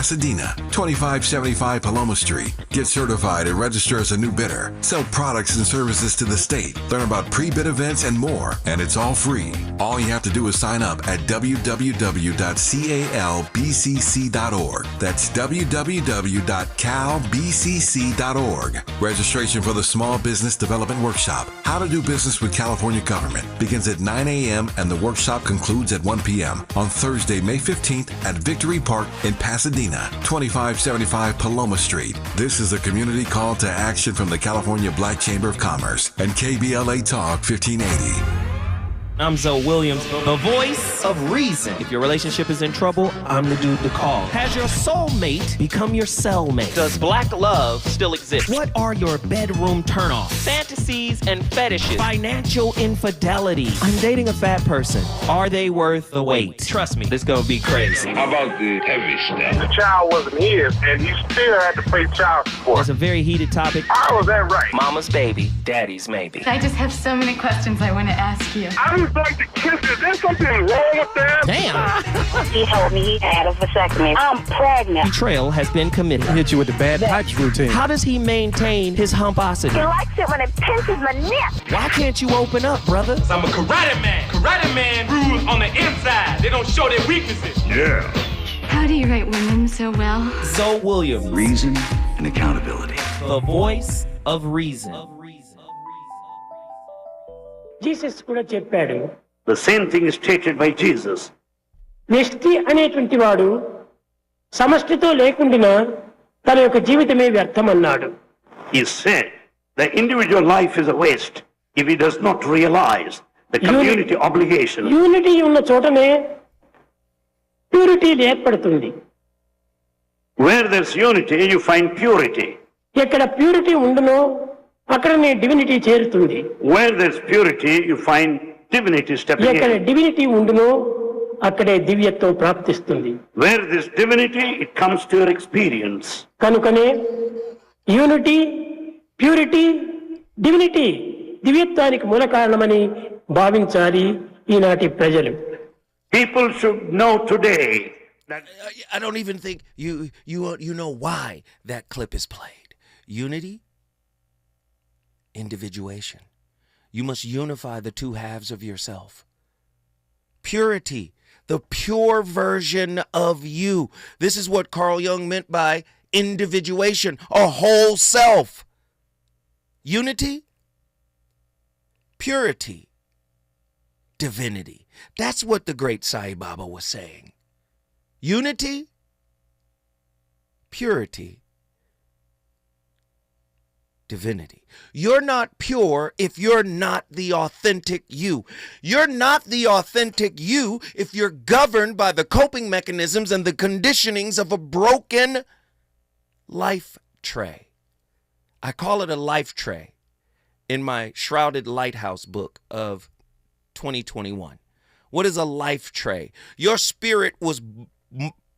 Pasadena, 2575 Paloma Street. Get certified and register as a new bidder. Sell products and services to the state. Learn about pre-bid events and more, and it's all free. All you have to do is sign up at www.calbcc.org. That's www.calbcc.org. Registration for the Small Business Development Workshop, How to Do Business with California Government, begins at 9 a.m. and the workshop concludes at 1 p.m. on Thursday, May 15th at Victory Park in Pasadena, 2575 Paloma Street. This is a community call to action from the California Black Chamber of Commerce and KBLA Talk 1580. I'm Zoe Williams, the voice of reason. If your relationship is in trouble, I'm the dude to call. Has your soulmate become your cellmate? Does black love still exist? What are your bedroom turnoffs? Fantasies and fetishes. Financial infidelity. I'm dating a fat person. Are they worth the wait? Trust me, this gonna be crazy. How about the heavy stuff? The child wasn't his, and he still had to pay child support. It's a very heated topic. How was that right? Mama's baby, daddy's maybe. I just have so many questions I want to ask you. I just like to kiss. Is there something wrong with that? Damn. He told me he had a vasectomy. I'm pregnant. Betrayal has been committed. Hit you with the bad pipes routine. How does he maintain his humposity? He likes it when it pinches my neck. Why can't you open up, brother? I'm a karate man. Karate man rules on the inside. They don't show their weaknesses. Yeah. How do you write women so well? Zoe Williams, Reason and accountability. the voice of reason. Jesus కూడా చెప్పాడు. The same thing is stated by Jesus. వ్యక్తి అనేటువంటి వాడు సమష్టితో లేకుండా తన యొక్క జీవితమే వ్యర్థమన్నాడు. He said the individual life is a waste if he does not realize the community obligation. Unity ఉన్న చోటనే ప్యూరిటీ ఏర్పడుతుంది. Where there's unity, you find purity. ఎక్కడ ప్యూరిటీ ఉండునో అక్కడనే డివినిటీ చేరుతుంది. Where there's purity, you find divinity stepping ఎక్కడ in. Divinity ఉండునో అక్కడే దివ్యత్వం ప్రాప్తిస్తుంది. Where there's divinity, it comes to your experience. కనుకనే యూనిటీ, ప్యూరిటీ, డివినిటీ దివ్యత్వానికి మూల కారణమని భావించాలి ఈనాటి ప్రజలు. People should know today that I don't even think you know why that clip is played. Unity, individuation. You must unify the two halves of yourself. Purity, the pure version of you. This is what Carl Jung meant by individuation, a whole self. Unity, purity, divinity. That's what the great Sai Baba was saying. Unity, purity, divinity. You're not pure if you're not the authentic you. You're not the authentic you if you're governed by the coping mechanisms and the conditionings of a broken life tray. I call it a life tray in my Shrouded Lighthouse book of 2021. What is a life tray? Your spirit was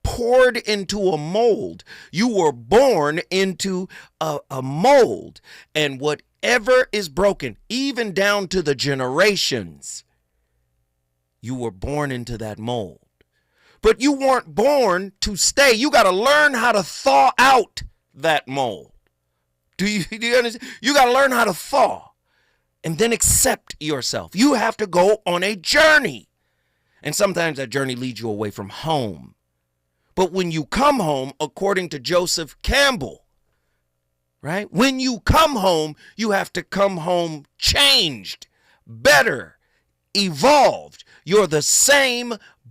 poured into a mold. You were born into a mold. And whatever is broken, even down to the generations, you were born into that mold. But you weren't born to stay. You got to learn how to thaw out that mold. Do you understand? You got to learn how to thaw and then accept yourself. You have to go on a journey. And sometimes that journey leads you away from home. But when you come home, according to Joseph Campbell, right? When you come home, you have to come home changed, better, evolved. You're the same,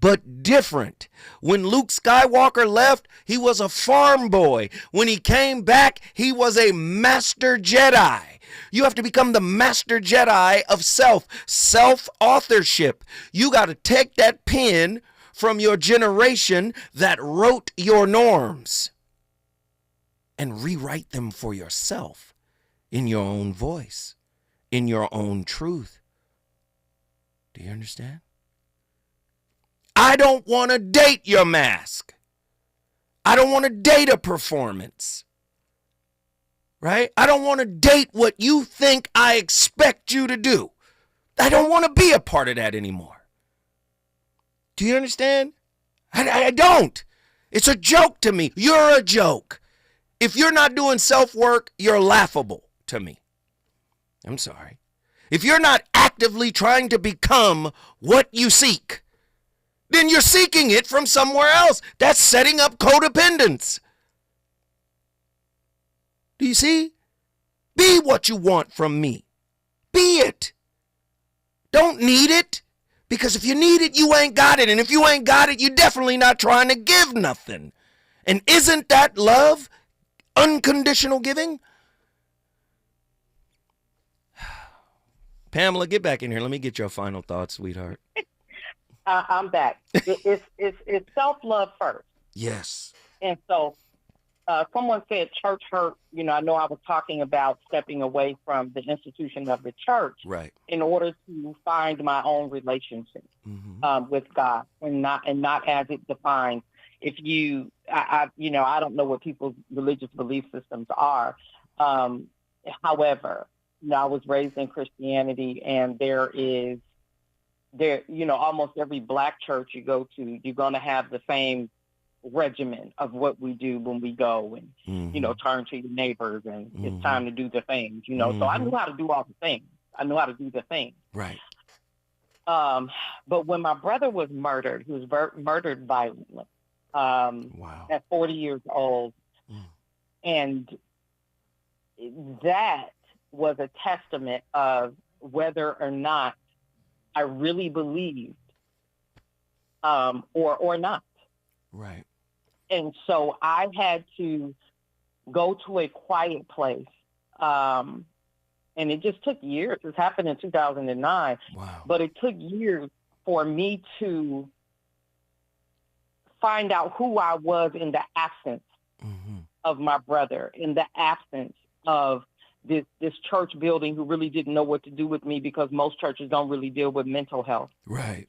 but different. When Luke Skywalker left, he was a farm boy. When he came back, he was a master Jedi. You have to become the master Jedi of self-authorship. You got to take that pen from your generation that wrote your norms and rewrite them for yourself in your own voice, in your own truth. Do you understand? I don't want to date your mask. I don't want to date a performance. Right? I don't want to date what you think I expect you to do. I don't want to be a part of that anymore. Do you understand? I don't. It's a joke to me. You're a joke. If you're not doing self-work, you're laughable to me. I'm sorry. If you're not actively trying to become what you seek, then you're seeking it from somewhere else. That's setting up codependence. Do you see? Be what you want from me. Be it. Don't need it. Because if you need it, you ain't got it. And if you ain't got it, you're definitely not trying to give nothing. And isn't that love? Unconditional giving? Pamela, get back in here. Let me get your final thoughts, sweetheart. I'm back. It's self-love first. Yes. And so someone said church hurt. You know, I know I was talking about stepping away from the institution of the church, right, in order to find my own relationship with God, and not as it defines. If you, I don't know what people's religious belief systems are. However, I was raised in Christianity, and there, almost every Black church you go to, you're going to have the same regimen of what we do when we go and, turn to your neighbors and it's time to do the things, So I knew how to do all the things. I knew how to do the things. Right. But when my brother was murdered, he was murdered violently at 40 years old. And that was a testament of whether or not I really believed or not. Right. And so I had to go to a quiet place. And it just took years. This happened in 2009. Wow. But it took years for me to find out who I was in the absence of my brother, in the absence of this church building who really didn't know what to do with me, because most churches don't really deal with mental health. Right.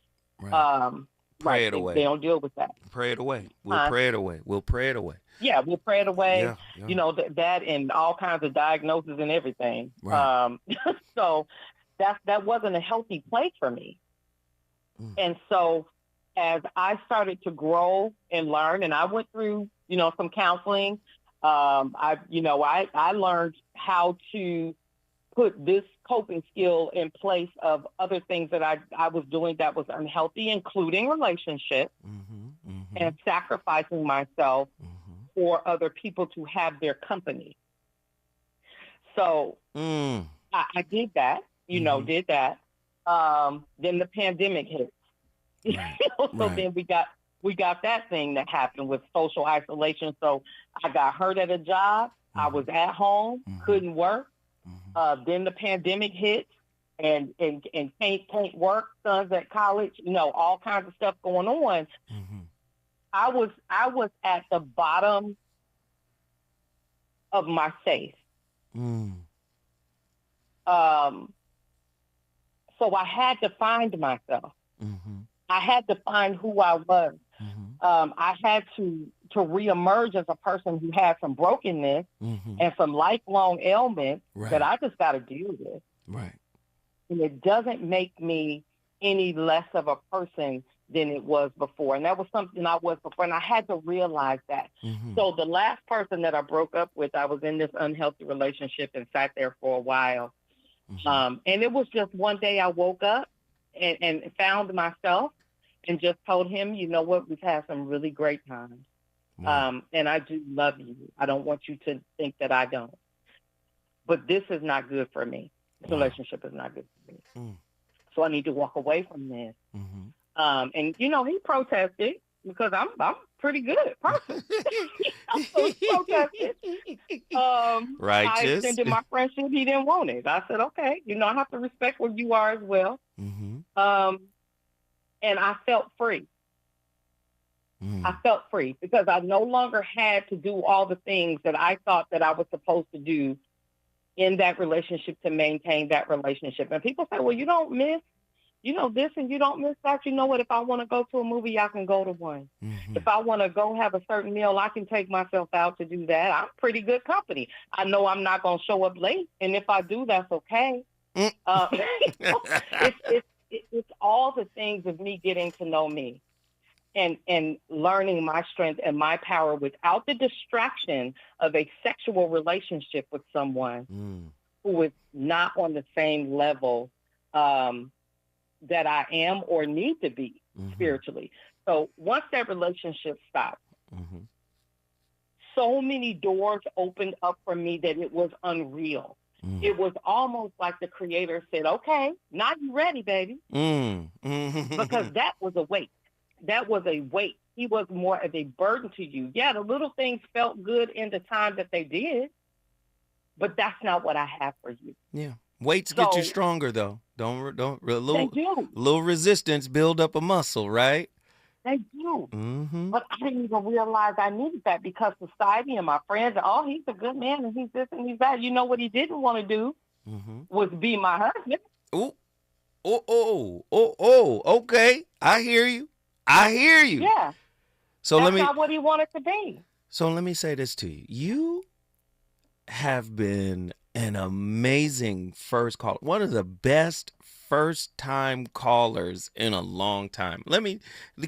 Pray it away. They don't deal with that. Pray it away. We'll pray it away. We'll pray it away. Yeah, we'll pray it away. Yeah. That and all kinds of diagnoses and everything. Right. So that wasn't a healthy place for me. And so as I started to grow and learn, and I went through, some counseling, I learned how to put this coping skill in place of other things that I was doing that was unhealthy, including relationships and sacrificing myself for other people to have their company. So I did that, did that. Then the pandemic hit. Right. Then we got that thing that happened with social isolation. So I got hurt at a job. I was at home, couldn't work. Then the pandemic hit, and can't work. Sons at college, all kinds of stuff going on. I was at the bottom of my faith. So I had to find myself. I had to find who I was. I had to reemerge as a person who had some brokenness and some lifelong ailments that I just got to deal with. Right. And it doesn't make me any less of a person than it was before. And that was something I was before, and I had to realize that. So the last person that I broke up with, I was in this unhealthy relationship and sat there for a while. And it was just one day I woke up and found myself and just told him, you know what, we've had some really great times. And I do love you. I don't want you to think that I don't. But this is not good for me. This relationship is not good for me. So I need to walk away from this. And, he protested because I'm pretty good person. So he protested. Righteous. I extended my friendship. He didn't want it. I said, okay, I have to respect where you are as well. And I felt free. I felt free because I no longer had to do all the things that I thought that I was supposed to do in that relationship to maintain that relationship. And people say, well, you don't miss, this and you don't miss that. You know what? If I want to go to a movie, I can go to one. If I want to go have a certain meal, I can take myself out to do that. I'm pretty good company. I know I'm not going to show up late. And if I do, that's okay. It's all the things of me getting to know me. and learning my strength and my power without the distraction of a sexual relationship with someone who is not on the same level that I am or need to be spiritually. So once that relationship stopped, so many doors opened up for me that it was unreal. It was almost like the Creator said, okay, now you ready, baby. Because that was a weight. That was a weight. He was more of a burden to you. Yeah, the little things felt good in the time that they did, but that's not what I have for you. Yeah. Weights get you stronger, though. They do. Little resistance build up a muscle, right? They do. But I didn't even realize I needed that because society and my friends, oh, he's a good man and he's this and he's that. You know what he didn't want to do was be my husband. Okay. I hear you. Yeah. So that's not what he wanted to be. So let me say this to you. You have been an amazing first caller. One of the best first-time callers in a long time.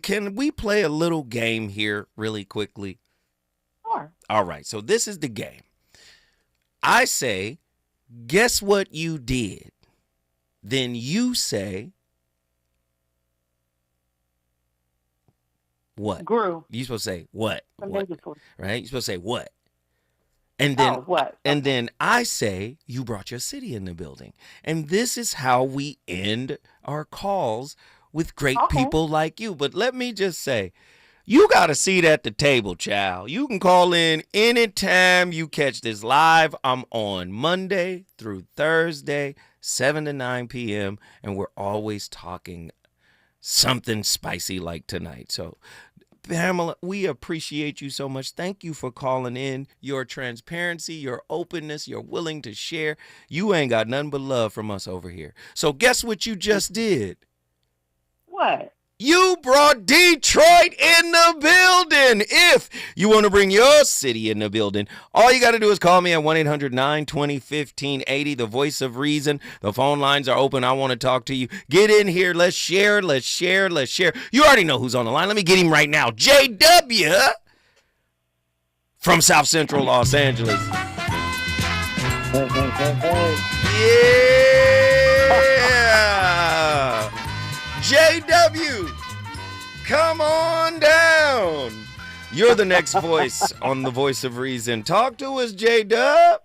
Can we play a little game here really quickly? Sure. All right, so this is the game. I say, guess what you did? Then you say, what? Grew. You're supposed to say, what? What? Right? You're supposed to say, what? And then, what? And then I say, you brought your city in the building. And this is how we end our calls with great people like you. But let me just say, you got a seat at the table, child. You can call in anytime you catch this live. I'm on Monday through Thursday, 7 to 9 p.m. And we're always talking something spicy like tonight. So Pamela, we appreciate you so much. Thank you for calling in. Your transparency, your openness, you're willing to share. You ain't got nothing but love from us over here. So guess what you just did? What? You brought Detroit in the building. If you want to bring your city in the building, all you got to do is call me at 1-800-920-1580, the voice of reason. The phone lines are open. I want to talk to you. Get in here. Let's share. Let's share. Let's share. You already know who's on the line. Let me get him right now. JW from South Central Los Angeles. Yeah. JW, come on down. You're the next voice on the Voice of Reason. Talk to us, J-Dub.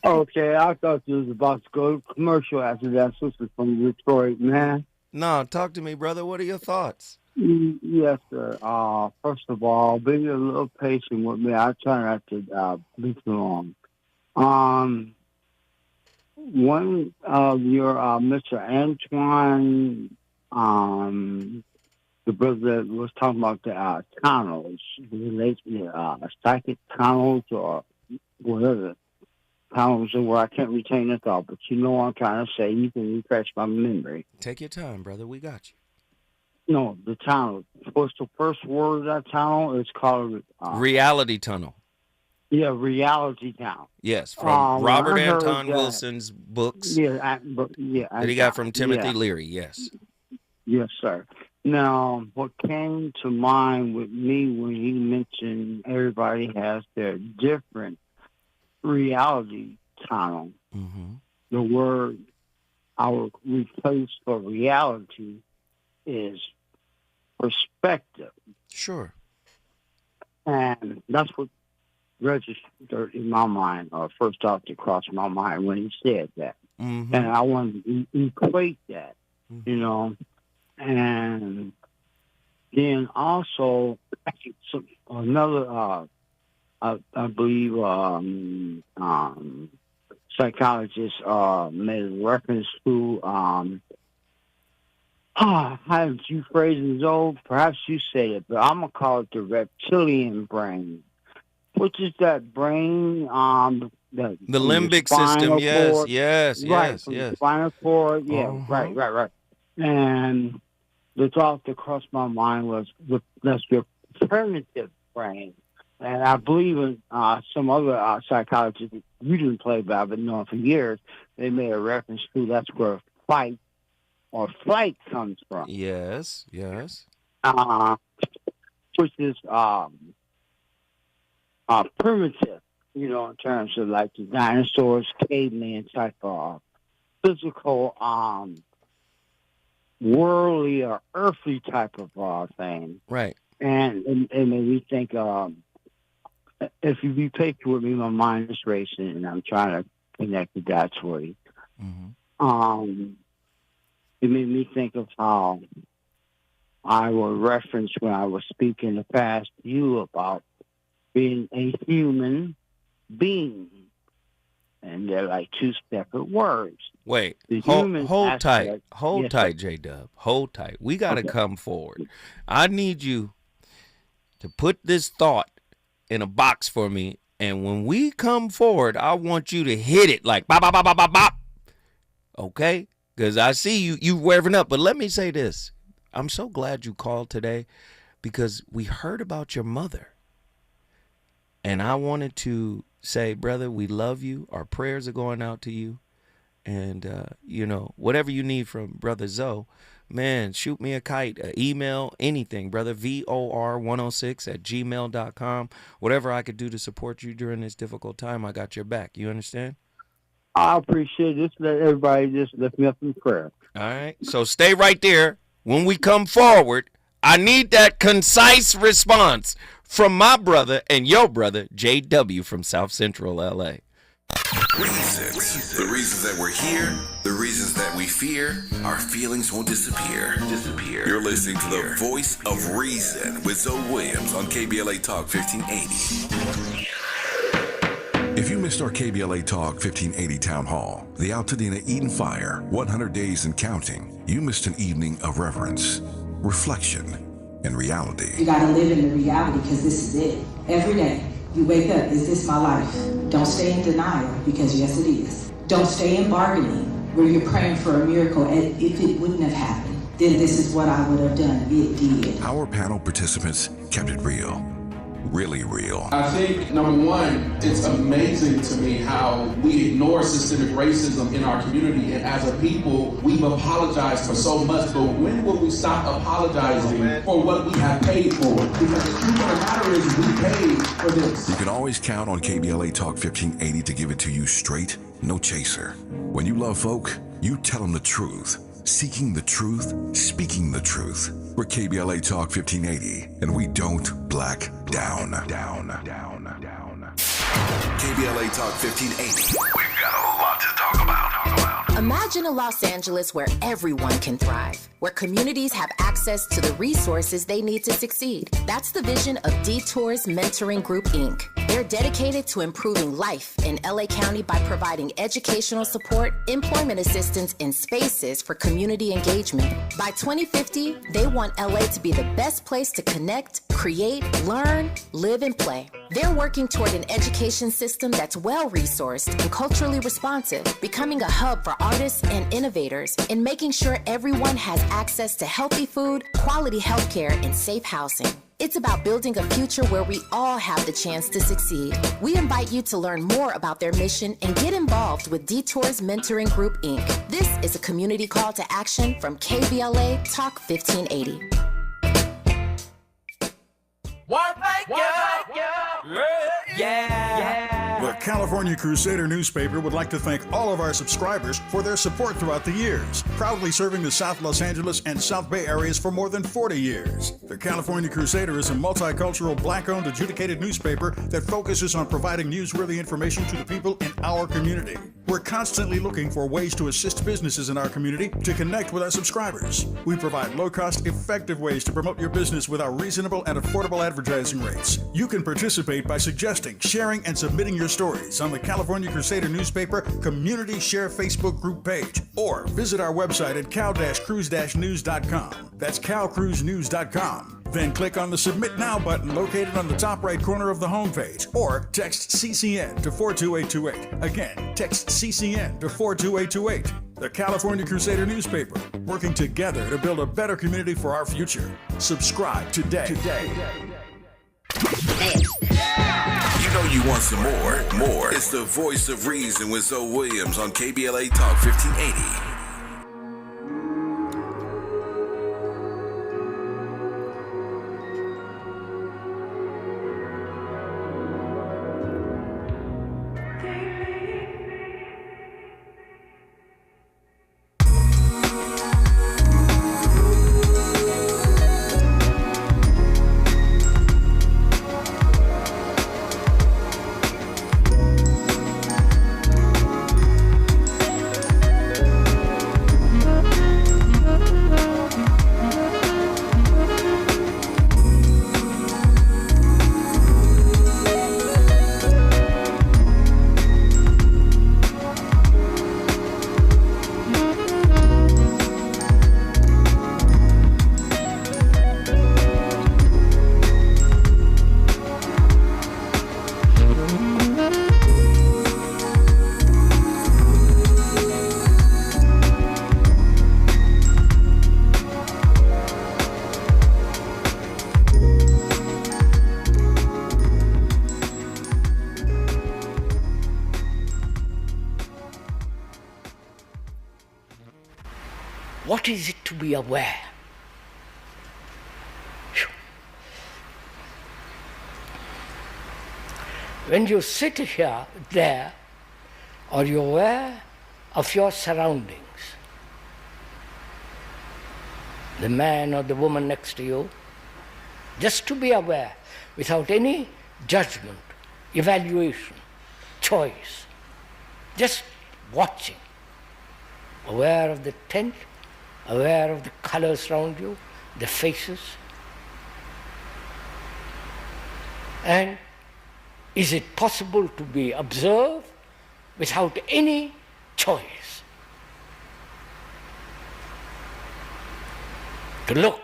Okay, I thought you was about to go to commercial after that. Sister from Detroit, man. No, talk to me, brother. What are your thoughts? Yes, sir. First of all, be a little patient with me. I try not to be too long. One of your Mr. Antoine, the brother that was talking about the tunnels, psychic tunnels or whatever tunnels where I can't retain the thought, but you know what I'm trying to say. You can refresh my memory. Take your time, brother. We got you. No, the tunnel. What's the first word of that tunnel? It's called reality tunnel. Yeah, reality tunnel. Yes, from Robert Anton Wilson's books. Yeah, that he got from Timothy Leary. Yes. Yes, sir. Now, what came to mind with me when he mentioned everybody has their different reality tunnel, the word I would replace for reality is perspective. Sure. And that's what registered in my mind, or first off to cross my mind when he said that. And I wanted to equate that, you know. And then also another, I believe, psychologist made a reference to, how a few phrases old, perhaps you say it, but I'm going to call it the reptilian brain, which is that brain, the limbic system, cord, yes. Spinal cord, right. And the thought that crossed my mind was that's your primitive brain. And I believe in some other psychologists you didn't play by, but known for years, they made a reference to that's where fight or flight comes from. Yes. which is primitive, you know, in terms of like the dinosaurs, caveman type of physical, worldly or earthly type of thing. Right. And it made me think, if you be patient with me, my mind is racing, and I'm trying to connect the dots for you. Mm-hmm. It made me think of how I will reference when I was speaking in the past to you about being a human being. And they're like two separate words. Wait, The hold human tight. aspect- Hold Yes, tight, sir. J-Dub. Hold tight. We got to Okay. come forward. I need you to put this thought in a box for me. And when we come forward, I want you to hit it like bop, bop, bop, bop, bop, bop. Okay? Because I see you revving up. But let me say this. I'm so glad you called today because we heard about your mother. And I wanted to say, brother, we love you. Our prayers are going out to you. And, whatever you need from Brother Zoe, man, shoot me a kite, an email, anything, brother, VOR106@gmail.com. Whatever I could do to support you during this difficult time, I got your back. You understand? I appreciate this. Let everybody just lift me up in prayer. All right. So stay right there. When we come forward, I need that concise response from my brother and your brother, JW from South Central LA. Reasons. The reasons that we're here, the reasons that we fear, our feelings won't disappear. You're listening to the Voice of Reason with Zoe Williams on KBLA Talk 1580. If you missed our KBLA Talk 1580 Town Hall, the Altadena Eden Fire, 100 Days and Counting, you missed an evening of reverence, reflection, and reality. You gotta live in the reality because this is it. Every day, you wake up, is this my life? Don't stay in denial because yes, it is. Don't stay in bargaining where you're praying for a miracle and if it wouldn't have happened, then this is what I would have done. It did. Our panel participants kept it real. Really real. I think, number one, it's amazing to me how we ignore systemic racism in our community, and as a people, we've apologized for so much, but when will we stop apologizing for what we have paid for? Because the truth of the matter is we paid for this. You can always count on KBLA Talk 1580 to give it to you straight, no chaser. When you love folk, you tell them the truth. Seeking the truth, speaking the truth. We're KBLA Talk 1580, and we don't black down. KBLA Talk 1580. We've got a lot to talk about. Imagine a Los Angeles where everyone can thrive, where communities have access to the resources they need to succeed. That's the vision of Detours Mentoring Group, Inc. They're dedicated to improving life in LA County by providing educational support, employment assistance, and spaces for community engagement. By 2050, they want LA to be the best place to connect, create, learn, live, and play. They're working toward an education system that's well-resourced and culturally responsive, becoming a hub for artists and innovators, and making sure everyone has access to healthy food, quality healthcare, and safe housing. It's about building a future where we all have the chance to succeed. We invite you to learn more about their mission and get involved with Detours Mentoring Group, Inc. This is a community call to action from KBLA Talk 1580. The California Crusader newspaper would like to thank all of our subscribers for their support throughout the years, proudly serving the South Los Angeles and South Bay areas for more than 40 years. The California Crusader is a multicultural, black-owned, adjudicated newspaper that focuses on providing newsworthy information to the people in our community. We're constantly looking for ways to assist businesses in our community to connect with our subscribers. We provide low-cost, effective ways to promote your business with our reasonable and affordable advertising rates. You can participate by suggesting, sharing, and submitting your stories on the California Crusader newspaper Community Share Facebook group page, or visit our website at cal-cruise-news.com. That's calcruisenews.com. Then click on the Submit Now button located on the top right corner of the homepage, or text CCN to 42828. Again, text CCN to 42828. The California Crusader newspaper, working together to build a better community for our future. Subscribe today. You know you want some more. It's the Voice of Reason with Zoe Williams on KBLA Talk 1580. What is it to be aware? When you sit here, there, are you aware of your surroundings? The man or the woman next to you, just to be aware, without any judgment, evaluation, choice, just watching, aware of the tent, aware of the colors around you, the faces. And is it possible to be observed without any choice? To look.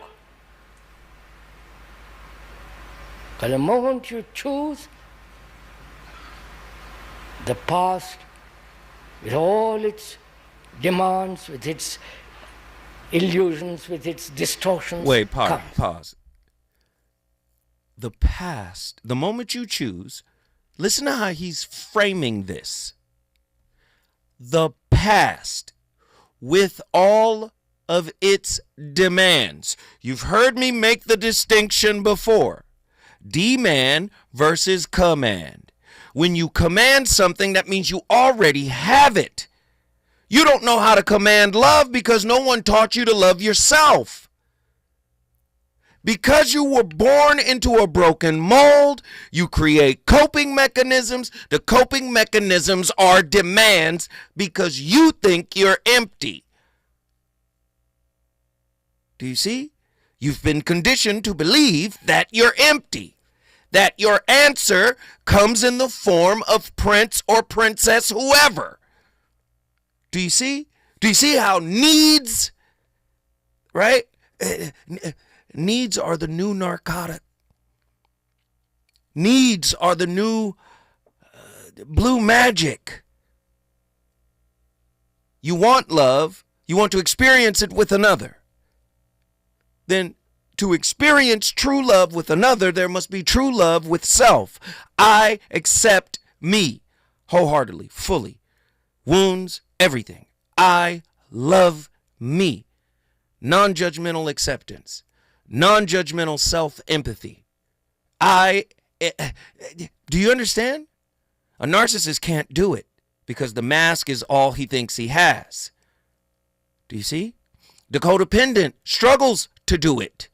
Because the moment you choose, the past, with all its demands, with its illusions, with its distortions. Wait, pause. The past, the moment you choose, listen to how he's framing this. The past, with all of its demands. You've heard me make the distinction before. Demand versus command. When you command something, that means you already have it. You don't know how to command love because no one taught you to love yourself. Because you were born into a broken mold, you create coping mechanisms. The coping mechanisms are demands because you think you're empty. Do you see? You've been conditioned to believe that you're empty, that your answer comes in the form of prince or princess, whoever. Do you see? Do you see how needs, right? Needs are the new narcotic. Needs are the new blue magic. You want love. You want to experience it with another. Then to experience true love with another, there must be true love with self. I accept me wholeheartedly, fully. Wounds, everything. I love me. Non-judgmental acceptance. Non-judgmental self-empathy. Do you understand? A narcissist can't do it because the mask is all he thinks he has. Do you see? The codependent struggles to do it.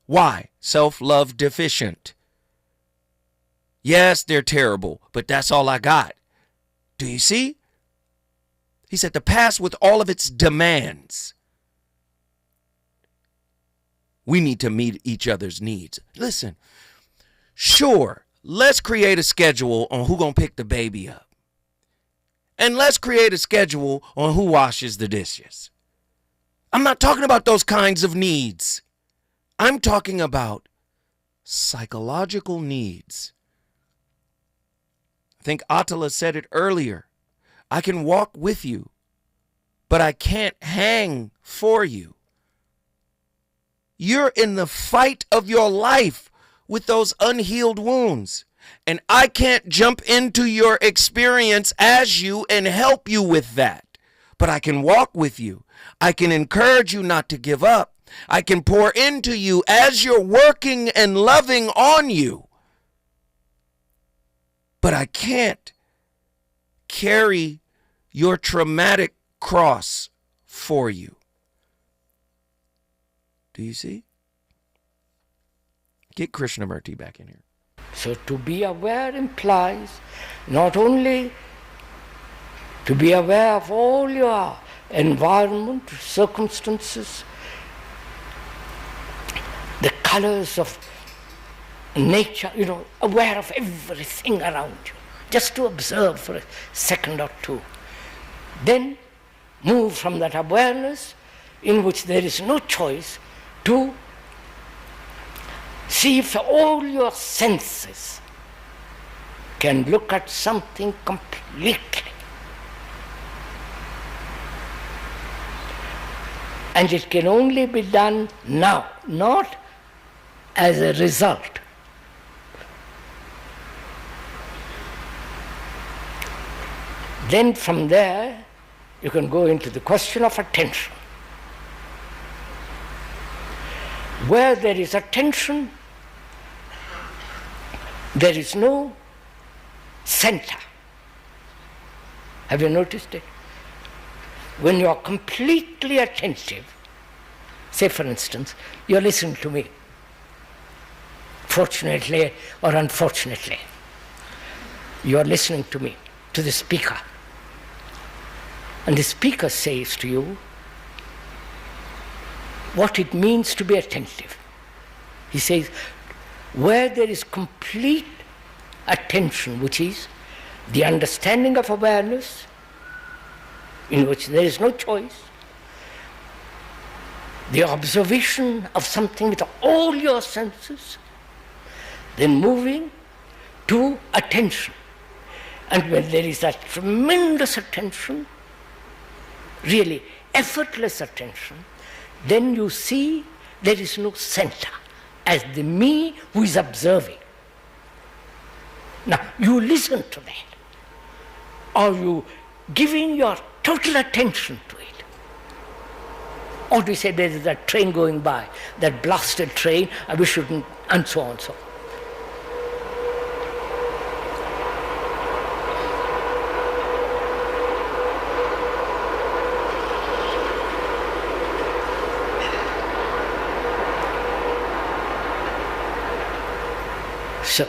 Why? Self-love deficient. Yes, they're terrible, but that's all I got. Do you see? He said the past with all of its demands. We need to meet each other's needs. Listen, sure, let's create a schedule on who's going to pick the baby up. And let's create a schedule on who washes the dishes. I'm not talking about those kinds of needs. I'm talking about psychological needs. I think Attila said it earlier. I can walk with you, but I can't hang for you. You're in the fight of your life with those unhealed wounds. And I can't jump into your experience as you and help you with that. But I can walk with you. I can encourage you not to give up. I can pour into you as you're working and loving on you. But I can't carry your traumatic cross for you. Do you see? Get Krishnamurti back in here. So to be aware implies not only to be aware of all your environment, circumstances, the colors of nature, aware of everything around you, just to observe for a second or two. Then move from that awareness in which there is no choice to see if all your senses can look at something completely. And it can only be done now, not as a result. Then from there, you can go into the question of attention. Where there is attention, there is no center. Have you noticed it? When you are completely attentive, say for instance, you're listening to me, fortunately or unfortunately, you're listening to me, to the speaker. And the speaker says to you what it means to be attentive. He says, where there is complete attention, which is the understanding of awareness, in which there is no choice, the observation of something with all your senses, then moving to attention. And when there is that tremendous attention, really effortless attention, then you see there is no center as the me who is observing. Now, you listen to that. Are you giving your total attention to it? Or do you say there is that train going by, that blasted train, we shouldn't, and so on and so on. So,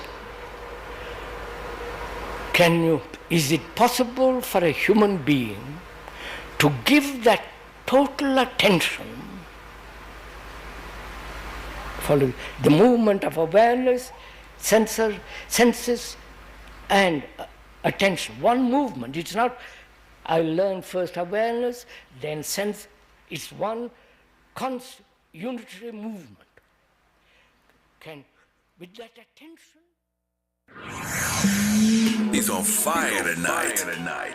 is it possible for a human being to give that total attention for the movement of awareness, senses, and attention? One movement. It's not, I learn first awareness, then sense. It's one constant, unitary movement. With that attention. He's on fire tonight.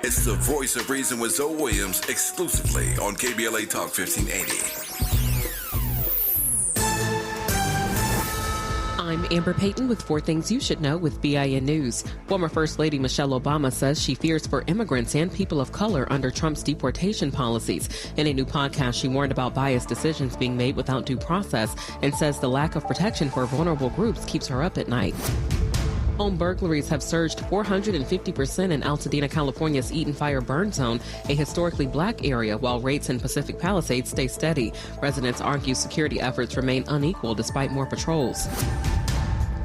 It's the Voice of Reason with Zoe Williams, exclusively on KBLA Talk 1580. I'm Amber Payton with 4 Things You Should Know with BIN News. Former First Lady Michelle Obama says she fears for immigrants and people of color under Trump's deportation policies. In a new podcast, she warned about biased decisions being made without due process and says the lack of protection for vulnerable groups keeps her up at night. Home burglaries have surged 450% in Altadena, California's Eaton Fire Burn Zone, a historically black area, while rates in Pacific Palisades stay steady. Residents argue security efforts remain unequal despite more patrols.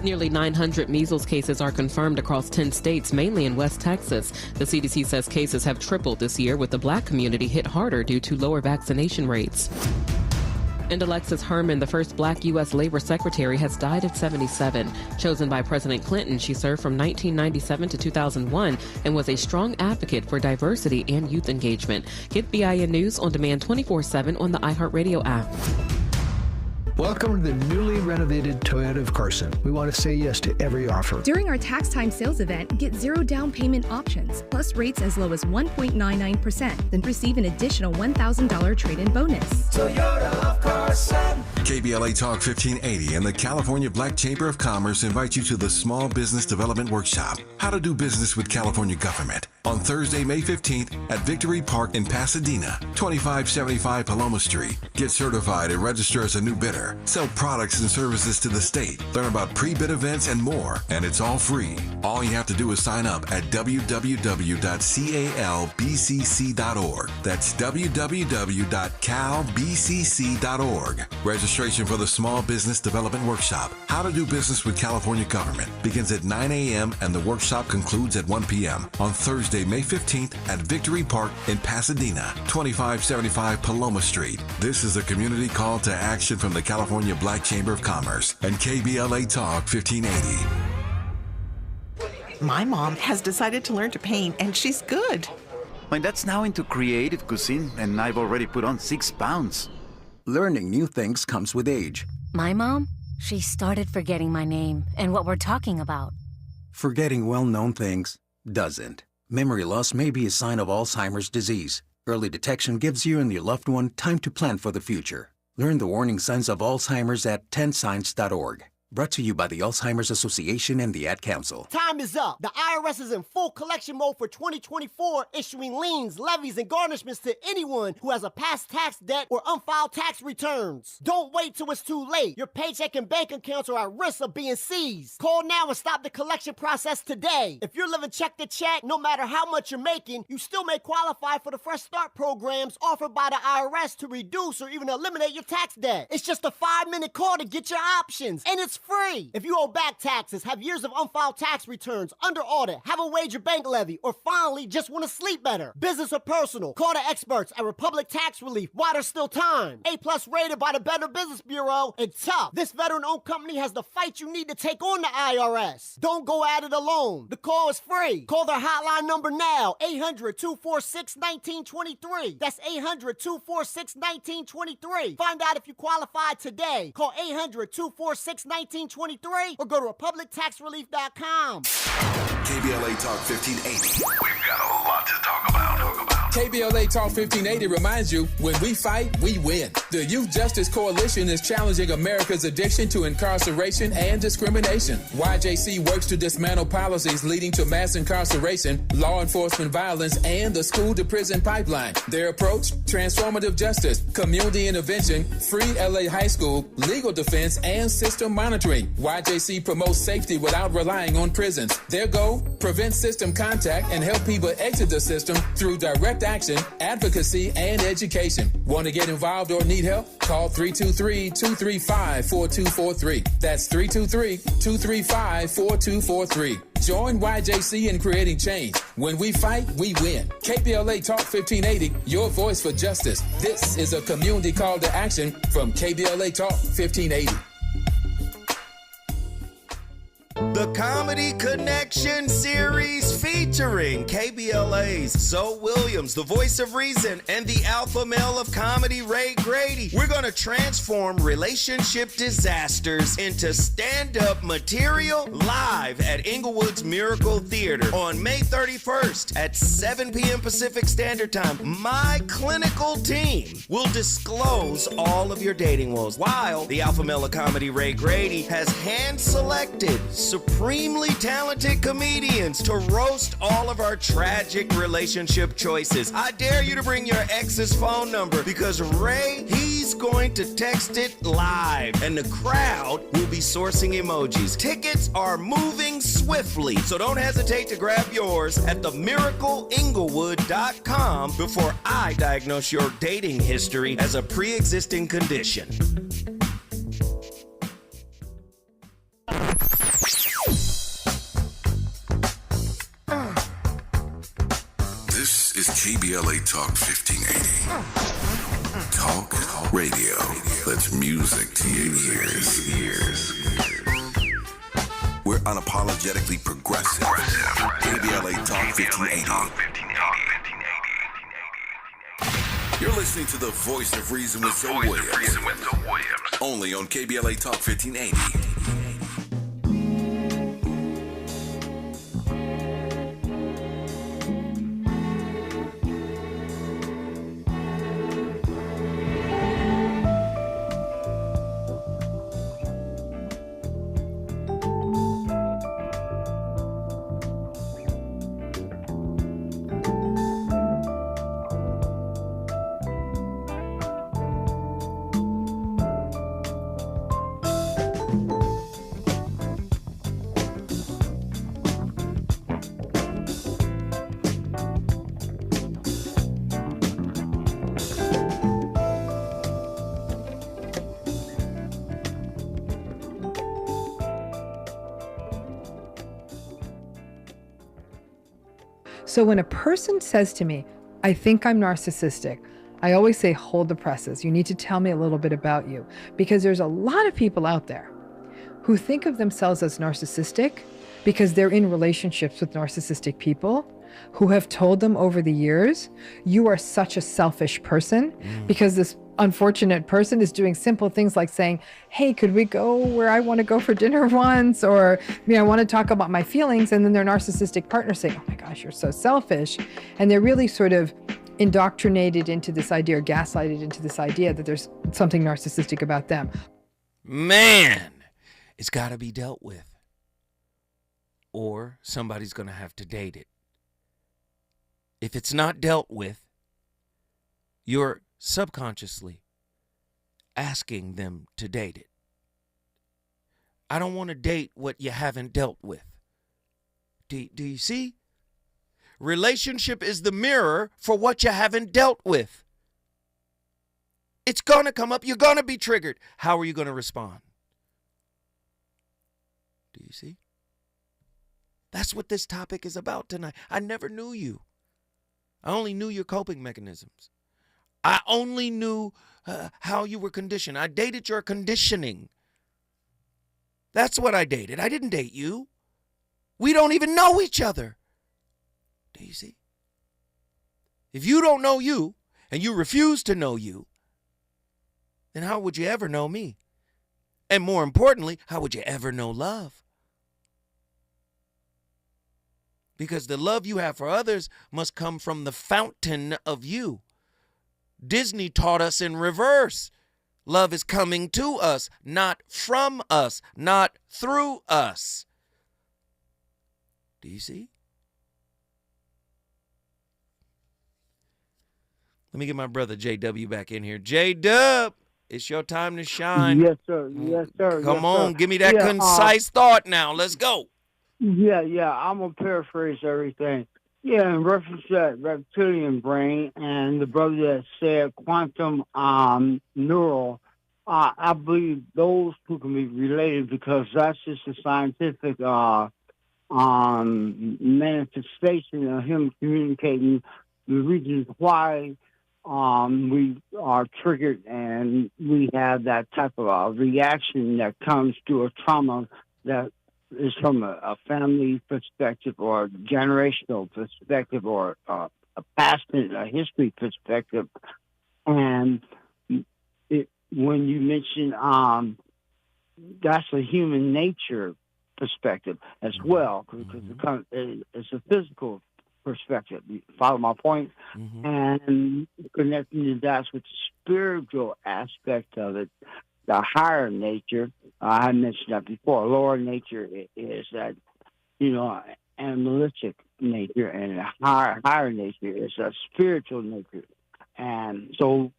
Nearly 900 measles cases are confirmed across 10 states, mainly in West Texas. The CDC says cases have tripled this year, with the black community hit harder due to lower vaccination rates. And Alexis Herman, the first black U.S. Labor Secretary, has died at 77. Chosen by President Clinton, she served from 1997 to 2001 and was a strong advocate for diversity and youth engagement. Get BIN News on demand 24/7 on the iHeartRadio app. Welcome to the newly renovated Toyota of Carson. We want to say yes to every offer. During our tax time sales event, get 0 down payment options, plus rates as low as 1.99%. Then receive an additional $1,000 trade-in bonus. Toyota of Carson. KBLA Talk 1580 and the California Black Chamber of Commerce invite you to the Small Business Development Workshop, How to Do Business with California Government, on Thursday, May 15th at Victory Park in Pasadena, 2575 Paloma Street. Get certified and register as a new bidder. Sell products and services to the state. Learn about pre-bid events and more. And it's all free. All you have to do is sign up at www.calbcc.org. That's www.calbcc.org. Registration for the Small Business Development Workshop, How to Do Business with California Government, begins at 9 a.m. and the workshop concludes at 1 p.m. on Thursday, May 15th at Victory Park in Pasadena, 2575 Paloma Street. This is a community call to action from the California Black Chamber of Commerce and KBLA Talk 1580. My mom has decided to learn to paint, and she's good. My dad's now into creative cuisine, and I've already put on 6 pounds. Learning new things comes with age. My mom, she started forgetting my name and what we're talking about. Forgetting well-known things doesn't. Memory loss may be a sign of Alzheimer's disease. Early detection gives you and your loved one time to plan for the future. Learn the warning signs of Alzheimer's at 10signs.org. Brought to you by the Alzheimer's Association and the Ad Council. Time is up. The IRS is in full collection mode for 2024, issuing liens, levies, and garnishments to anyone who has a past tax debt or unfiled tax returns. Don't wait till it's too late. Your paycheck and bank accounts are at risk of being seized. Call now and stop the collection process today. If you're living check to check, no matter how much you're making, you still may qualify for the Fresh Start programs offered by the IRS to reduce or even eliminate your tax debt. It's just a 5-minute call to get your options, and it's free. If you owe back taxes, have years of unfiled tax returns, under audit, have a wage or bank levy, or finally just want to sleep better, business or personal, call the experts at Republic Tax Relief while there's still time. A+ rated by the Better Business Bureau, and tough. This veteran-owned company has the fight you need to take on the IRS. Don't go at it alone. The call is free. Call their hotline number now, 800-246-1923. That's 800-246-1923. Find out if you qualify today. Call 800-246-1923 or go to republictaxrelief.com. KBLA Talk 1580. We've got a lot to talk about. KBLA Talk 1580 reminds you, when we fight, we win. The Youth Justice Coalition is challenging America's addiction to incarceration and discrimination. YJC works to dismantle policies leading to mass incarceration, law enforcement violence, and the school-to-prison pipeline. Their approach? Transformative justice, community intervention, free LA high school, legal defense, and system monitoring. YJC promotes safety without relying on prisons. Their goal? Prevent system contact and help people exit the system through direct action, advocacy, and education. Want to get involved or need help? Call 323-235-4243. That's 323-235-4243. Join YJC in creating change. When we fight, we win. KBLA Talk 1580, your voice for justice. This is a community call to action from KBLA Talk 1580. The Comedy Connection series featuring KBLA's Zoe Williams, the voice of reason, and the alpha male of comedy, Ray Grady. We're going to transform relationship disasters into stand-up material live at Inglewood's Miracle Theater on May 31st at 7 p.m. Pacific Standard Time. My clinical team will disclose all of your dating woes, while the alpha male of comedy, Ray Grady, has hand-selected supremely talented comedians to roast all of our tragic relationship choices. I dare you to bring your ex's phone number, because Ray, he's going to text it live, and the crowd will be sourcing emojis. Tickets are moving swiftly, so don't hesitate to grab yours at themiracleinglewood.com before I diagnose your dating history as a pre-existing condition. This is KBLA Talk 1580. Talk radio that's music to your ears. We're unapologetically progressive. KBLA Talk 1580. You're listening to the voice of reason with Zoe Williams. Only on KBLA Talk 1580. So when a person says to me, I think I'm narcissistic, I always say, hold the presses. You need to tell me a little bit about you, because there's a lot of people out there who think of themselves as narcissistic because they're in relationships with narcissistic people who have told them over the years, you are such a selfish person, because this unfortunate person is doing simple things like saying, hey, could we go where I want to go for dinner once? Or, I want to talk about my feelings. And then their narcissistic partner saying, oh my gosh, you're so selfish. And they're really sort of indoctrinated into this idea, or gaslighted into this idea that there's something narcissistic about them. Man, it's got to be dealt with. Or somebody's going to have to date it. If it's not dealt with, you're subconsciously asking them to date it. I don't want to date what you haven't dealt with. Do you see? Relationship is the mirror for what you haven't dealt with. It's going to come up. You're going to be triggered. How are you going to respond? Do you see? That's what this topic is about tonight. I never knew you. I only knew your coping mechanisms. I only knew how you were conditioned. I dated your conditioning. That's what I dated. I didn't date you. We don't even know each other. Do you see? If you don't know you and you refuse to know you, then how would you ever know me? And more importantly, how would you ever know love? Because the love you have for others must come from the fountain of you. Disney taught us in reverse. Love is coming to us, not from us, not through us. Do you see? Let me get my brother JW back in here. J-Dub, it's your time to shine. Yes, sir. Yes, sir. Come yes, on, sir. give me that concise thought now. Let's go. Yeah. I'm going to paraphrase everything. Yeah, in reference to that reptilian brain and the brother that said quantum neural, I believe those two can be related because that's just a scientific manifestation of him communicating the reasons why we are triggered and we have that type of reaction that comes to a trauma that is from a family perspective or a generational perspective or a past a history perspective. And when you mention that's a human nature perspective as well, because it's a physical perspective. You follow my point? Mm-hmm. And connecting the dots with the spiritual aspect of it, the higher nature, I mentioned that before. Lower nature is that, animalistic nature, and higher nature is a spiritual nature. And so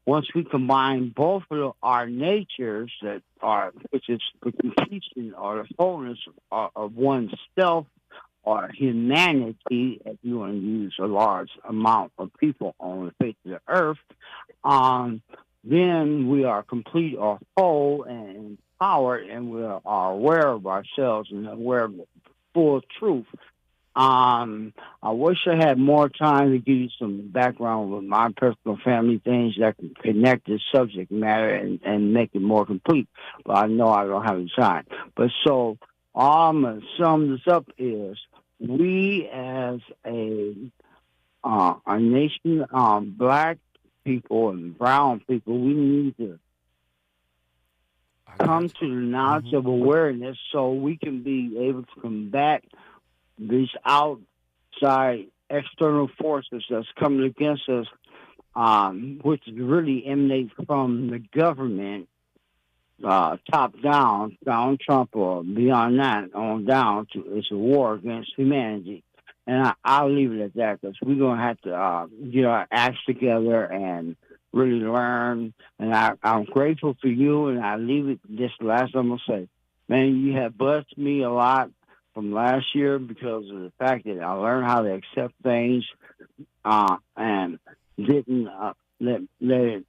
once we combine both of our natures which is the completion or the wholeness of oneself or humanity, if you want to use a large amount of people on the face of the earth, then we are complete or whole and empowered, and we are aware of ourselves and aware of the full truth. I wish I had more time to give you some background with my personal family things that can connect this subject matter and make it more complete, but I know I don't have the time. But so all I'm going to sum this up is we as a nation, black people and brown people, we need to come to the knowledge of awareness so we can be able to combat these outside external forces that's coming against us, which really emanate from the government, top down, Donald Trump or beyond that on down to it's a war against humanity. And I'll leave it at that because we're going to have to get our acts together and really learn. And I'm grateful for you, and I leave it this last I'm going to say. Man, you have blessed me a lot from last year because of the fact that I learned how to accept things and didn't let it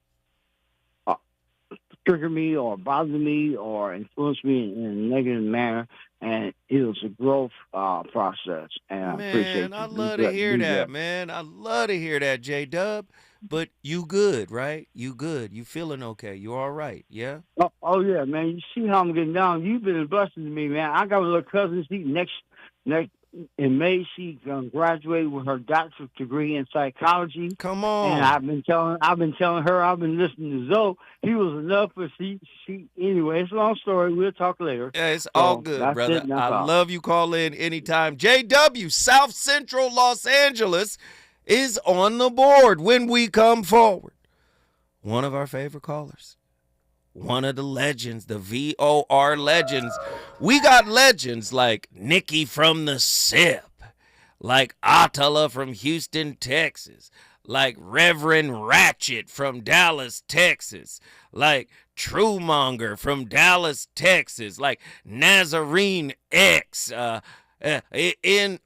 trigger me or bother me or influence me in a negative manner. And it was a growth process. And I appreciate it. I love to hear that, man. I love to hear that, J-Dub. But you good, right? You good. You feeling okay. You all right, yeah? Oh, yeah, man. You see how I'm getting down. You've been a blessing to me, man. I got a little cousin. He's next in May, she graduated with her doctorate degree in psychology. Come on. And I've been telling her, I've been listening to Zoe. He was enough, but she anyway, it's a long story. We'll talk later. Yeah, it's all good, brother. I love you. Call in anytime. JW, South Central Los Angeles is on the board when we come forward. One of our favorite callers. One of the legends, the VOR legends. We got legends like Nikki from the SIP, like Attila from Houston, Texas, like Reverend Ratchet from Dallas, Texas, like Truemonger from Dallas, Texas, like Nazarene X, Nazarene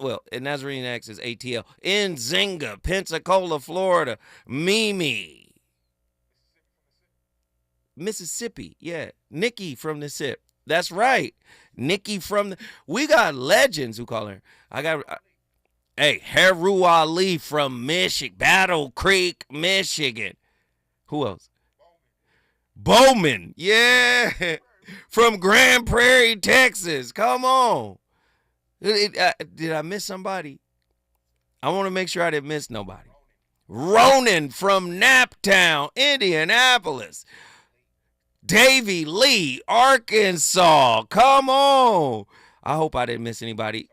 X is ATL, in Nzinga, Pensacola, Florida, Mimi. Mississippi, yeah. Nikki from the SIP. That's right. Nikki from the... We got legends who call her. Heru Ali from Michigan, Battle Creek, Michigan. Who else? Bowman, yeah. From Grand Prairie, Texas. Come on. Did I miss somebody? I want to make sure I didn't miss nobody. Ronan from Naptown, Indianapolis. Davy Lee, Arkansas. Come on. I hope I didn't miss anybody.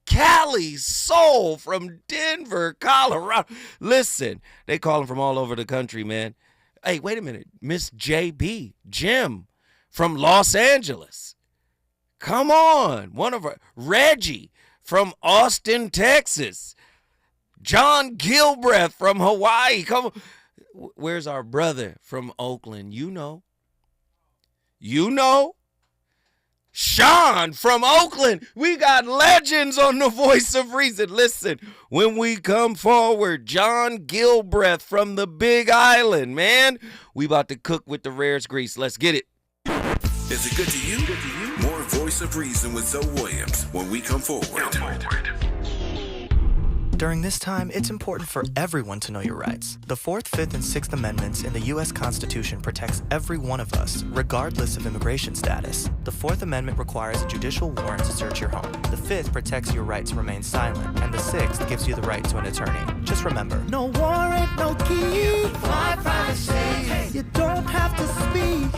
Cali Soul from Denver, Colorado. Listen, they call him from all over the country, man. Hey, wait a minute. Miss JB, Jim from Los Angeles. Come on. One of our, Reggie from Austin, Texas. John Gilbreth from Hawaii. Come on. Where's our brother from Oakland? You know. Sean from Oakland. We got legends on the Voice of Reason. Listen, when we come forward, John Gilbreth from the Big Island, man. We about to cook with the rarest grease. Let's get it. Is it good to you? More Voice of Reason with Zoe Williams when we come forward. During this time, it's important for everyone to know your rights. The 4th, 5th, and 6th Amendments in the U.S. Constitution protects every one of us, regardless of immigration status. The 4th Amendment requires a judicial warrant to search your home. The 5th protects your right to remain silent, and the 6th gives you the right to an attorney. Just remember, no warrant, no key, privacy. You don't have to speak.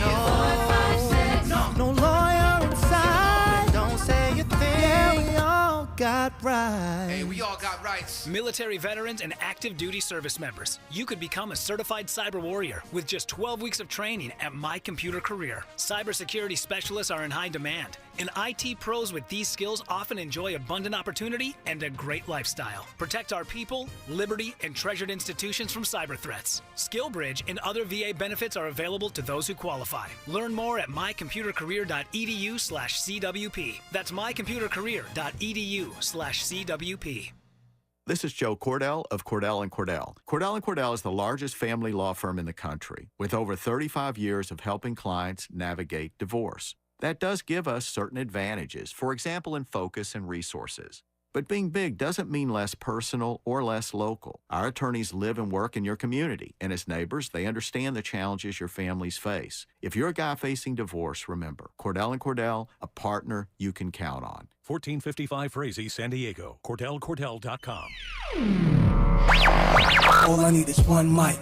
No lawyer inside. Don't say a thing. Yeah, we all got rights. Hey, we all got rights. Military veterans and active duty service members. You could become a certified cyber warrior with just 12 weeks of training at My Computer Career. Cybersecurity specialists are in high demand, and IT pros with these skills often enjoy abundant opportunity and a great lifestyle. Protect our people, liberty, and treasured institutions from cyber threats. SkillBridge and other VA benefits are available to those who qualify. Learn more at mycomputercareer.edu/CWP. That's mycomputercareer.edu/CWP. This is Joe Cordell of Cordell & Cordell. Cordell & Cordell is the largest family law firm in the country, with over 35 years of helping clients navigate divorce. That does give us certain advantages, for example, in focus and resources. But being big doesn't mean less personal or less local. Our attorneys live and work in your community, and as neighbors, they understand the challenges your families face. If you're a guy facing divorce, remember, Cordell & Cordell, a partner you can count on. 1455 Frazee, San Diego. CordellCordell.com. All I need is one mic.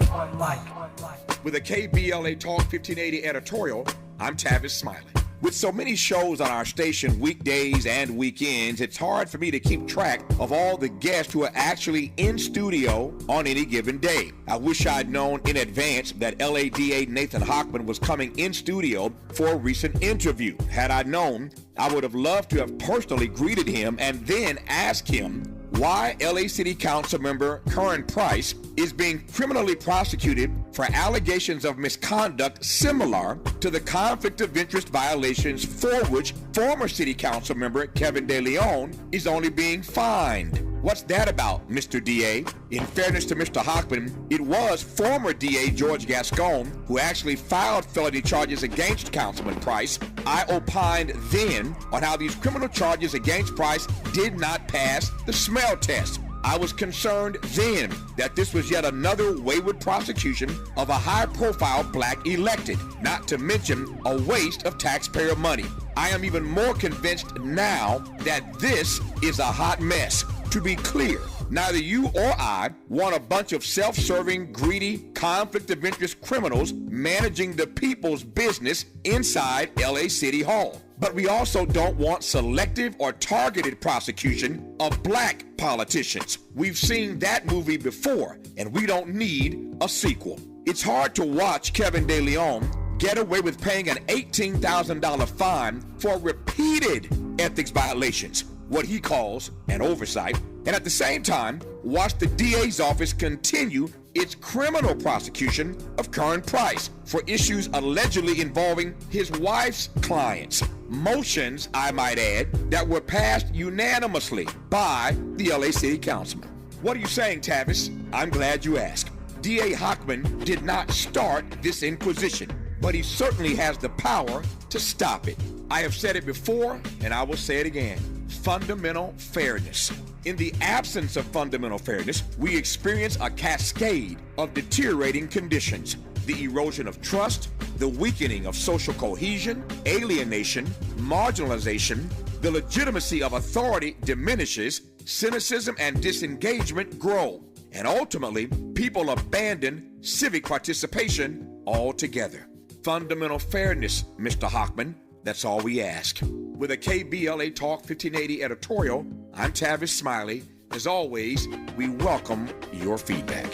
With a KBLA Talk 1580 editorial, I'm Tavis Smiley. With so many shows on our station weekdays and weekends, it's hard for me to keep track of all the guests who are actually in studio on any given day. I wish I'd known in advance that LADA Nathan Hochman was coming in studio for a recent interview. Had I known, I would have loved to have personally greeted him and then asked him why LA City Council member Curran Price is being criminally prosecuted for allegations of misconduct similar to the conflict of interest violations for which former City Council member Kevin De Leon is only being fined. What's that about, Mr. DA? In fairness to Mr. Hochman, it was former DA George Gascon who actually filed felony charges against Councilman Price. I opined then on how these criminal charges against Price did not pass the smell test. I was concerned then that this was yet another wayward prosecution of a high-profile black elected, not to mention a waste of taxpayer money. I am even more convinced now that this is a hot mess. To be clear, neither you or I want a bunch of self-serving, greedy, conflict of interest criminals managing the people's business inside LA City Hall. But we also don't want selective or targeted prosecution of black politicians. We've seen that movie before, and we don't need a sequel. It's hard to watch Kevin De Leon get away with paying an $18,000 fine for repeated ethics violations, what he calls an oversight, and at the same time, watch the DA's office continue its criminal prosecution of Kern Price for issues allegedly involving his wife's clients. Motions, I might add, that were passed unanimously by the LA City Councilman. What are you saying, Tavis? I'm glad you asked. DA Hochman did not start this inquisition, but he certainly has the power to stop it. I have said it before, and I will say it again. Fundamental fairness. In the absence of fundamental fairness, we experience a cascade of deteriorating conditions. The erosion of trust, the weakening of social cohesion, alienation, marginalization, the legitimacy of authority diminishes, cynicism and disengagement grow, and ultimately, people abandon civic participation altogether. Fundamental fairness, Mr. Hochman, that's all we ask. With a KBLA Talk 1580 editorial, I'm Tavis Smiley. As always, we welcome your feedback.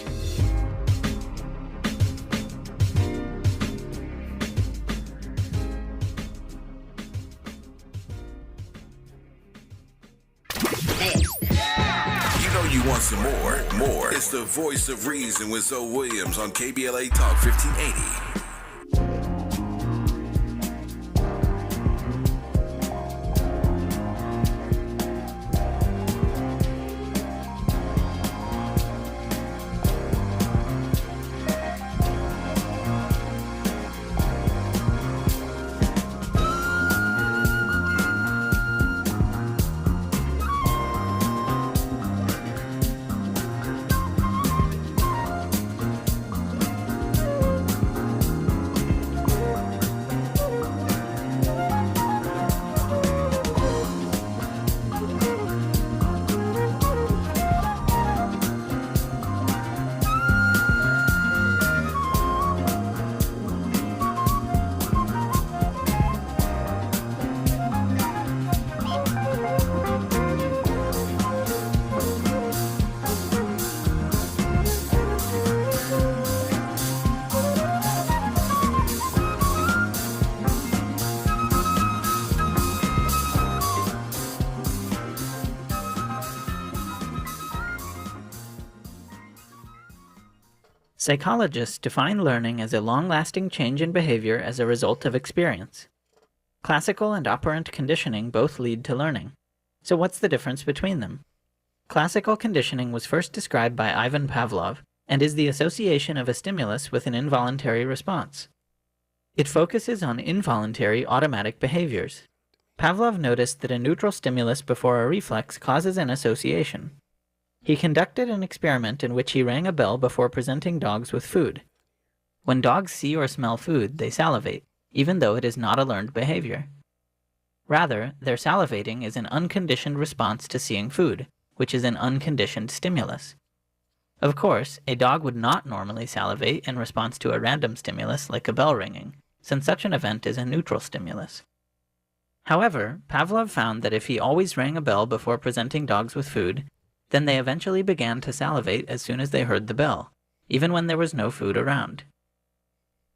You know you want some more. It's the voice of reason with Zoe Williams on KBLA Talk 1580. Psychologists define learning as a long-lasting change in behavior as a result of experience. Classical and operant conditioning both lead to learning. So what's the difference between them? Classical conditioning was first described by Ivan Pavlov and is the association of a stimulus with an involuntary response. It focuses on involuntary automatic behaviors. Pavlov noticed that a neutral stimulus before a reflex causes an association. He conducted an experiment in which he rang a bell before presenting dogs with food. When dogs see or smell food, they salivate, even though it is not a learned behavior. Rather, their salivating is an unconditioned response to seeing food, which is an unconditioned stimulus. Of course, a dog would not normally salivate in response to a random stimulus like a bell ringing, since such an event is a neutral stimulus. However, Pavlov found that if he always rang a bell before presenting dogs with food, then they eventually began to salivate as soon as they heard the bell, even when there was no food around.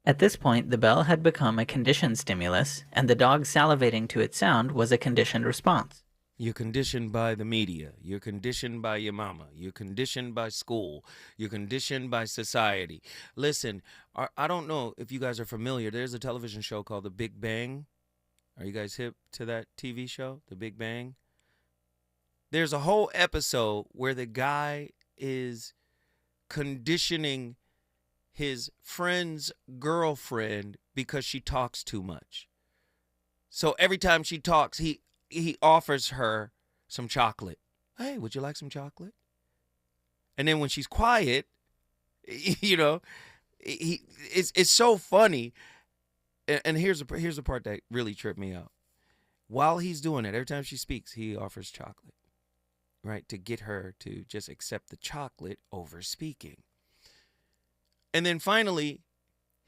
At this point, the bell had become a conditioned stimulus, and the dog salivating to its sound was a conditioned response. You're conditioned by the media. You're conditioned by your mama. You're conditioned by school. You're conditioned by society. Listen, I don't know if you guys are familiar. There's a television show called The Big Bang. Are you guys hip to that TV show, The Big Bang? There's a whole episode where the guy is conditioning his friend's girlfriend because she talks too much. So every time she talks, he offers her some chocolate. Hey, would you like some chocolate? And then when she's quiet, you know, it's so funny. And here's the part that really tripped me out. While he's doing it, every time she speaks, he offers chocolate, right, to get her to just accept the chocolate over speaking. And then finally,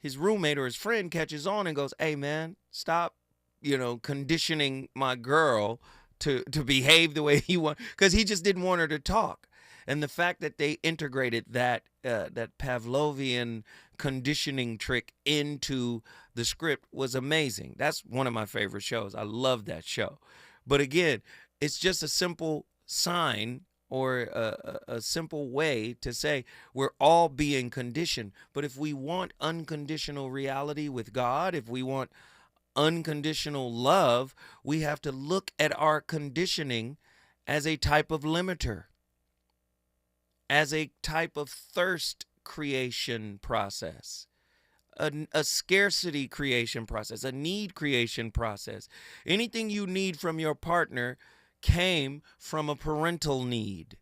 his roommate or his friend catches on and goes, hey, man, stop, you know, conditioning my girl to behave the way he wants, because he just didn't want her to talk. And the fact that they integrated that Pavlovian conditioning trick into the script was amazing. That's one of my favorite shows. I love that show. But again, it's just a simple sign or a simple way to say we're all being conditioned. But if we want unconditional reality with God, if we want unconditional love, we have to look at our conditioning as a type of limiter, as a type of thirst creation process, a scarcity creation process, a need creation process. Anything you need from your partner came from a parental need.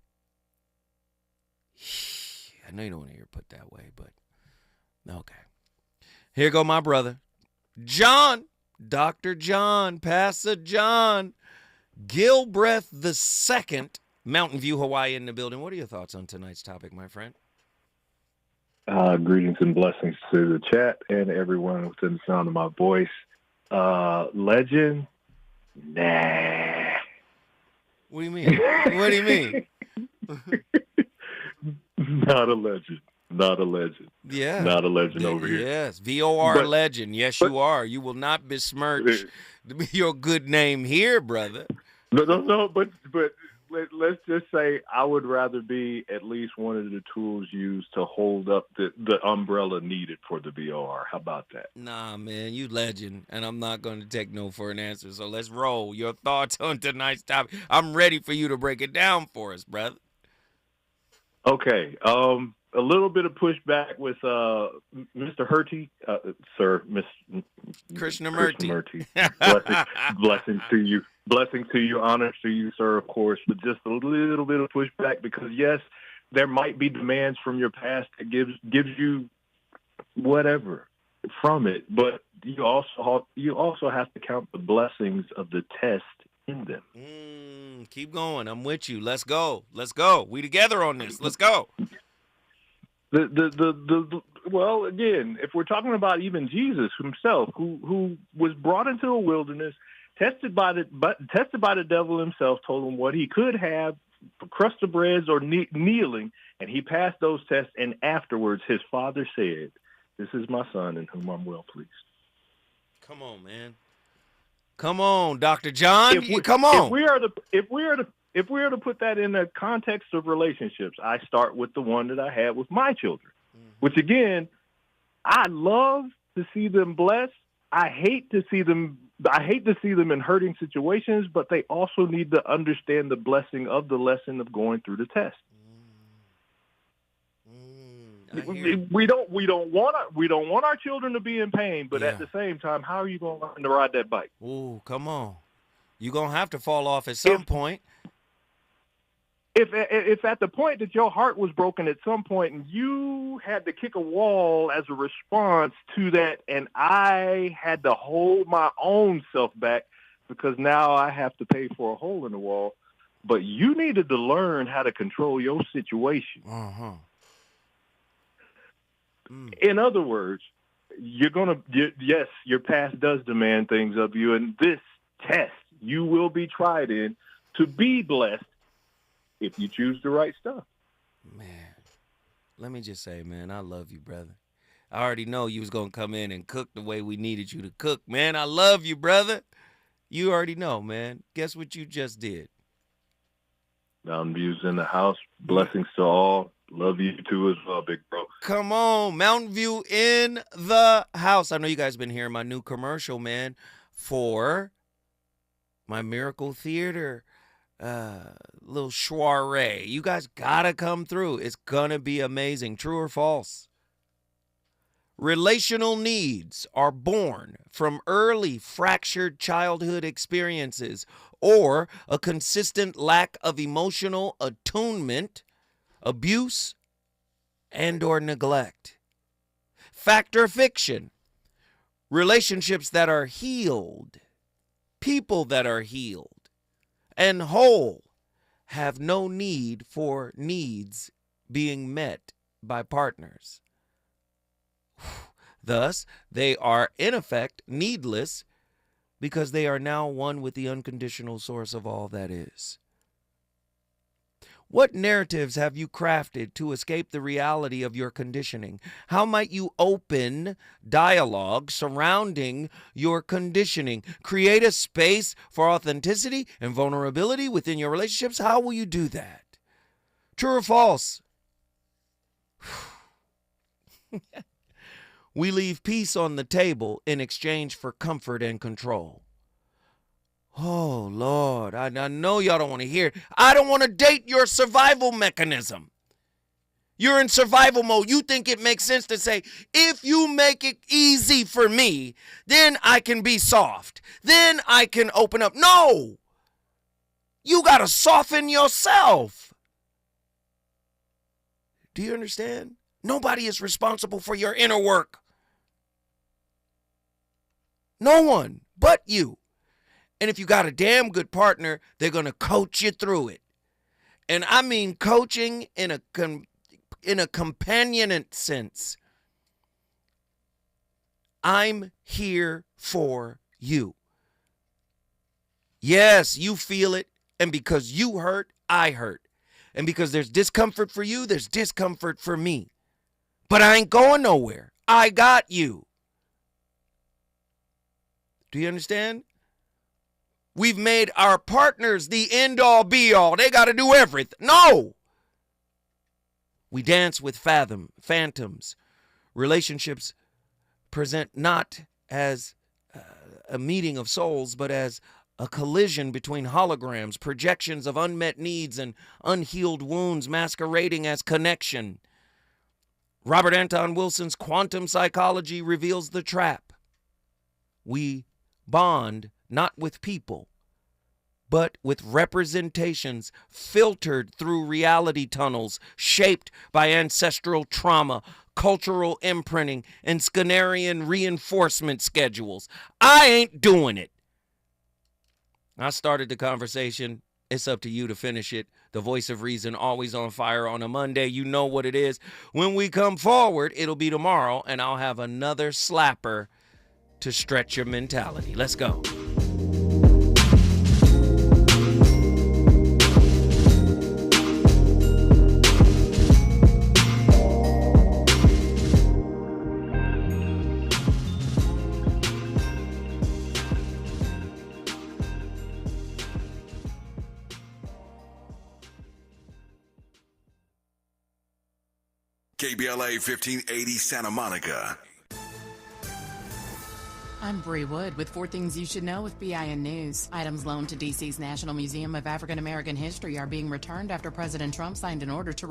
I know you don't want to hear it put that way, but okay. Here go my brother, John, Dr. John, Pastor John Gilbreth II, Mountain View, Hawaii in the building. What are your thoughts on tonight's topic, my friend? Greetings and blessings to the chat and everyone within the sound of my voice. Legend? Nah. What do you mean? What do you mean? Not a legend. Not a legend. Yeah. Not a legend over here. Yes. VOR legend. Yes, you are. You will not besmirch your good name here, brother. No, but let's just say I would rather be at least one of the tools used to hold up the umbrella needed for the VOR. How about that? Nah, man, you legend, and I'm not going to take no for an answer. So let's roll. Your thoughts on tonight's topic. I'm ready for you to break it down for us, brother. Okay. A little bit of pushback with Mr. Hurty, sir, Miss Krishnamurti. Blessings to you. Blessings to you, honor to you, sir, of course, but just a little bit of pushback because, yes, there might be demands from your past that gives you whatever from it, but you also have to count the blessings of the test in them. Keep going. I'm with you. Let's go. Let's go. We together on this. Let's go. Well, again, if we're talking about even Jesus himself, who was brought into a wilderness, tested by the devil himself, told him what he could have, a crust of breads or kneeling, and he passed those tests. And afterwards, his father said, "This is my son in whom I'm well pleased." Come on, man. Come on, Dr. John. Come on. If we are to put that in the context of relationships, I start with the one that I had with my children, which again, I love to see them blessed. I hate to see them in hurting situations, but they also need to understand the blessing of the lesson of going through the test. We don't want our children to be in pain, but at the same time, how are you going to learn to ride that bike? Ooh, come on. You're going to have to fall off at some point. If at the point that your heart was broken at some point and you had to kick a wall as a response to that, and I had to hold my own self back because now I have to pay for a hole in the wall, but you needed to learn how to control your situation. In other words, yes, your past does demand things of you, and this test you will be tried in to be blessed if you choose the right stuff. Man, let me just say, man, I love you, brother. I already know you was going to come in and cook the way we needed you to cook. Man, I love you, brother. You already know, man. Guess what you just did? Mountain View's in the house. Blessings to all. Love you too as well, big bro. Come on, Mountain View in the house. I know you guys been hearing my new commercial, man, for my Miracle Theater little soiree. You guys gotta come through. It's gonna be amazing. True or false? Relational needs are born from early fractured childhood experiences or a consistent lack of emotional attunement abuse, and or neglect. Fact or fiction? Relationships that are healed, people that are healed and whole have no need for needs being met by partners. Thus, they are in effect needless because they are now one with the unconditional source of all that is. What narratives have you crafted to escape the reality of your conditioning? How might you open dialogue surrounding your conditioning? Create a space for authenticity and vulnerability within your relationships? How will you do that? True or false? We leave peace on the table in exchange for comfort and control. Oh, Lord, I know y'all don't want to hear it. I don't want to date your survival mechanism. You're in survival mode. You think it makes sense to say, if you make it easy for me, then I can be soft. Then I can open up. No! You got to soften yourself. Do you understand? Nobody is responsible for your inner work. No one but you. And if you got a damn good partner, they're going to coach you through it. And I mean coaching in a companionate sense. I'm here for you. Yes, you feel it. And because you hurt, I hurt. And because there's discomfort for you, there's discomfort for me. But I ain't going nowhere. I got you. Do you understand? We've made our partners the end-all, be-all. They got to do everything. No! We dance with phantoms. Relationships present not as a meeting of souls, but as a collision between holograms, projections of unmet needs and unhealed wounds masquerading as connection. Robert Anton Wilson's quantum psychology reveals the trap. We bond not with people, but with representations filtered through reality tunnels, shaped by ancestral trauma, cultural imprinting, and Skinnerian reinforcement schedules. I ain't doing it. I started the conversation. It's up to you to finish it. The voice of reason always on fire on a Monday. You know what it is. When we come forward, it'll be tomorrow, and I'll have another slapper to stretch your mentality. Let's go. KBLA 1580 Santa Monica. I'm Bree Wood with 4 Things You Should Know with BIN News. Items loaned to D.C.'s National Museum of African American History are being returned after President Trump signed an order to remove